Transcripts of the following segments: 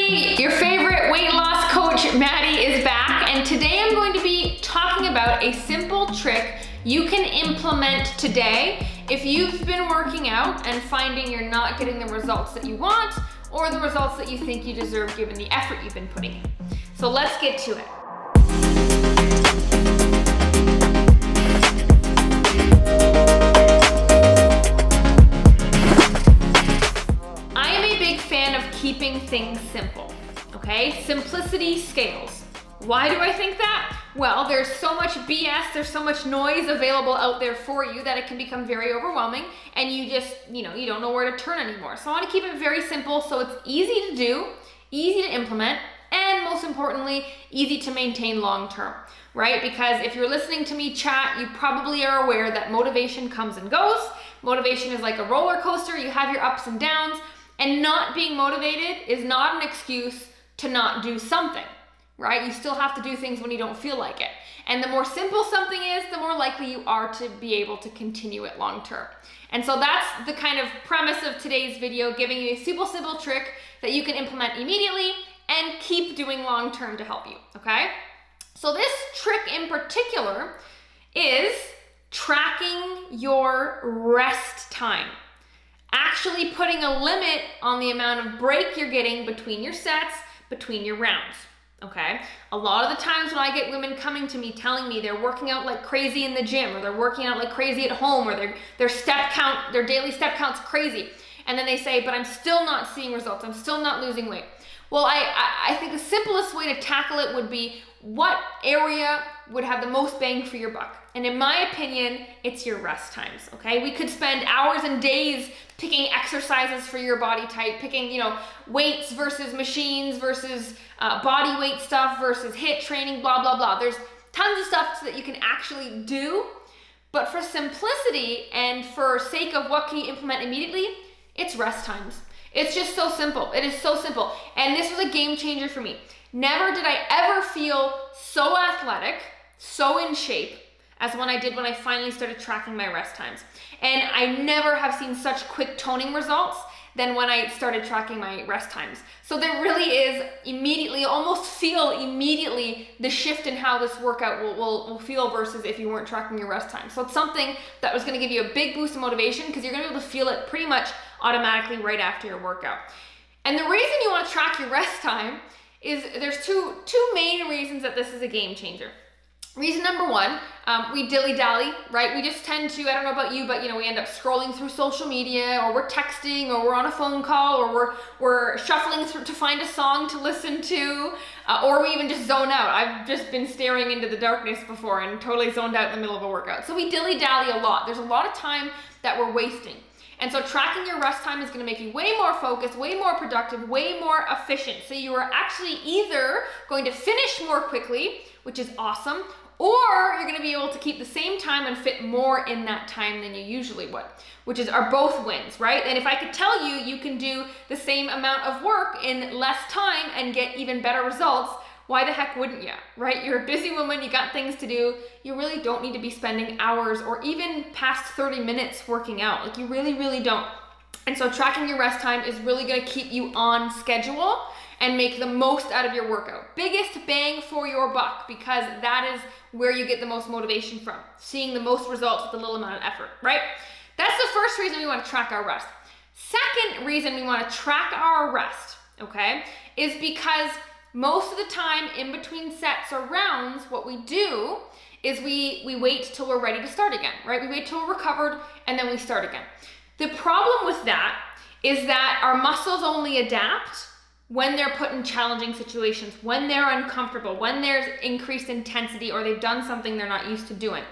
everybody, your favorite weight loss coach, Maddie, is back, and today I'm going to be talking about a simple trick you can implement today if you've been working out and finding you're not getting the results that you want or the results that you think you deserve given the effort you've been putting in. So let's get to it. Keeping things simple, okay? Simplicity scales. Why do I think that? Well, there's so much BS, there's so much noise available out there for you that it can become very overwhelming and you just, you don't know where to turn anymore. So I want to keep it very simple so it's easy to do, easy to implement, and most importantly, easy to maintain long term, right? Because if you're listening to me chat, you probably are aware that motivation comes and goes. Motivation is like a roller coaster. You have your ups and downs. And not being motivated is not an excuse to not do something, right? You still have to do things when you don't feel like it. And the more simple something is, the more likely you are to be able to continue it long term. And so that's the kind of premise of today's video, giving you a super simple trick that you can implement immediately and keep doing long term to help you, okay? So this trick in particular is tracking your rest time. Actually putting a limit on the amount of break you're getting between your sets, between your rounds, okay? A lot of the times when I get women coming to me telling me they're working out like crazy in the gym, or they're working out like crazy at home, or their step count, their daily step count's crazy, and then they say, but I'm still not seeing results, I'm still not losing weight. Well, I think the simplest way to tackle it would be what area would have the most bang for your buck. And in my opinion, it's your rest times, okay? We could spend hours and days picking exercises for your body type, picking, weights versus machines versus body weight stuff versus HIIT training, blah, blah, blah. There's tons of stuff so that you can actually do. But for simplicity and for sake of what can you implement immediately, it's rest times. It's just so simple. It is so simple. And this was a game changer for me. Never did I ever feel so athletic, so in shape, as when I did when I finally started tracking my rest times. And I never have seen such quick toning results than when I started tracking my rest times. So there really is immediately, almost feel immediately the shift in how this workout will feel versus if you weren't tracking your rest time. So it's something that was gonna give you a big boost of motivation because you're gonna be able to feel it pretty much automatically right after your workout. And the reason you wanna track your rest time is there's two main reasons that this is a game changer. Reason number one, we dilly-dally, right? We just tend to, I don't know about you, but we end up scrolling through social media, or we're texting, or we're on a phone call, or we're shuffling through to find a song to listen to, or we even just zone out. I've just been staring into the darkness before and totally zoned out in the middle of a workout. So we dilly-dally a lot. There's a lot of time that we're wasting. And so tracking your rest time is gonna make you way more focused, way more productive, way more efficient. So you are actually either going to finish more quickly, which is awesome, or you're gonna be able to keep the same time and fit more in that time than you usually would, which are both wins, right? And if I could tell you, you can do the same amount of work in less time and get even better results, why the heck wouldn't you, right? You're a busy woman, you got things to do, you really don't need to be spending hours or even past 30 minutes working out. Like you really, really don't. And so tracking your rest time is really gonna keep you on schedule and make the most out of your workout. Biggest bang for your buck, because that is where you get the most motivation from, seeing the most results with a little amount of effort, right? That's the first reason we wanna track our rest. Second reason we wanna track our rest, okay, is because most of the time in between sets or rounds, what we do is we wait till we're ready to start again, right? We wait till we're recovered and then we start again. The problem with that is that our muscles only adapt when they're put in challenging situations, when they're uncomfortable, when there's increased intensity or they've done something they're not used to doing.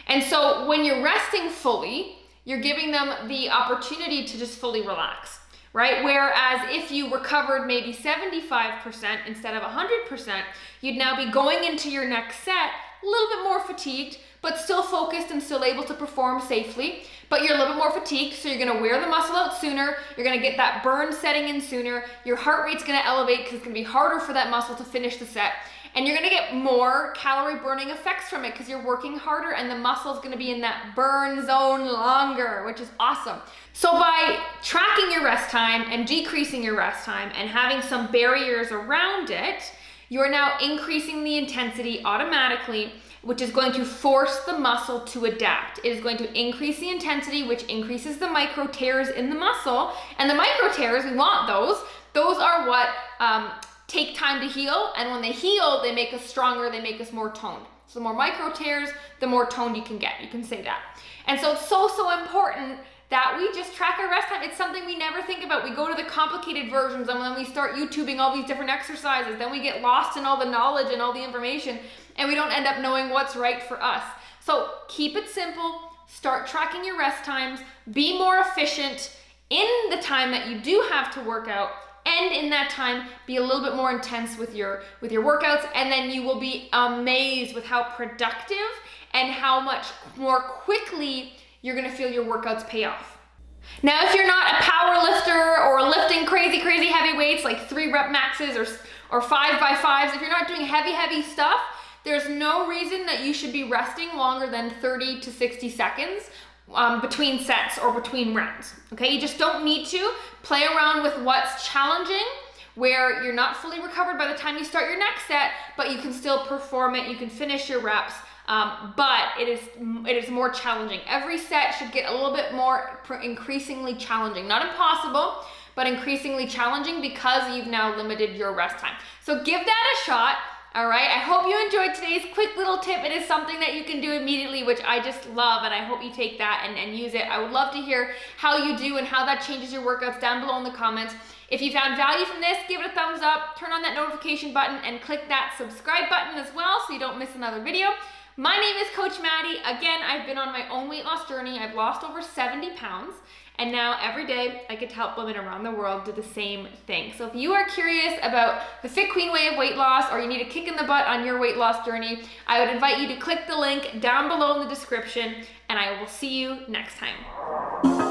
And so when you're resting fully, you're giving them the opportunity to just fully relax, right? Whereas if you recovered maybe 75% instead of 100%, you'd now be going into your next set a little bit more fatigued, but still focused and still able to perform safely. But you're a little bit more fatigued, so you're gonna wear the muscle out sooner, you're gonna get that burn setting in sooner, your heart rate's gonna elevate because it's gonna be harder for that muscle to finish the set, and you're gonna get more calorie burning effects from it because you're working harder and the muscle's gonna be in that burn zone longer, which is awesome. So by tracking your rest time and decreasing your rest time and having some barriers around it, you're now increasing the intensity automatically, which is going to force the muscle to adapt. It is going to increase the intensity, which increases the micro tears in the muscle. And the micro tears, we want those. Those are what take time to heal. And when they heal, they make us stronger, they make us more toned. So the more micro tears, the more toned you can get. You can say that. And so it's so important that we just track our rest time. It's something we never think about. We go to the complicated versions, and then we start YouTubing all these different exercises. Then we get lost in all the knowledge and all the information, and we don't end up knowing what's right for us. So keep it simple, start tracking your rest times, be more efficient in the time that you do have to work out, and in that time, be a little bit more intense with your workouts, and then you will be amazed with how productive and how much more quickly you're gonna feel your workouts pay off. Now, if you're not a power lifter or lifting crazy heavy weights like 3 rep maxes or 5x5s, if you're not doing heavy stuff, there's no reason that you should be resting longer than 30 to 60 seconds between sets or between rounds, okay? You just don't need to. Play around with what's challenging, where you're not fully recovered by the time you start your next set, but you can still perform it, you can finish your reps, but it is more challenging. Every set should get a little bit more increasingly challenging. Not impossible, but increasingly challenging because you've now limited your rest time. So give that a shot. All right, I hope you enjoyed today's quick little tip. It is something that you can do immediately, which I just love, and I hope you take that and use it. I would love to hear how you do and how that changes your workouts down below in the comments. If you found value from this, give it a thumbs up, turn on that notification button, and click that subscribe button as well so you don't miss another video. My name is Coach Maddie. Again, I've been on my own weight loss journey. I've lost over 70 pounds. And now every day I get to help women around the world do the same thing. So if you are curious about the Fit Queen way of weight loss, or you need a kick in the butt on your weight loss journey, I would invite you to click the link down below in the description, and I will see you next time.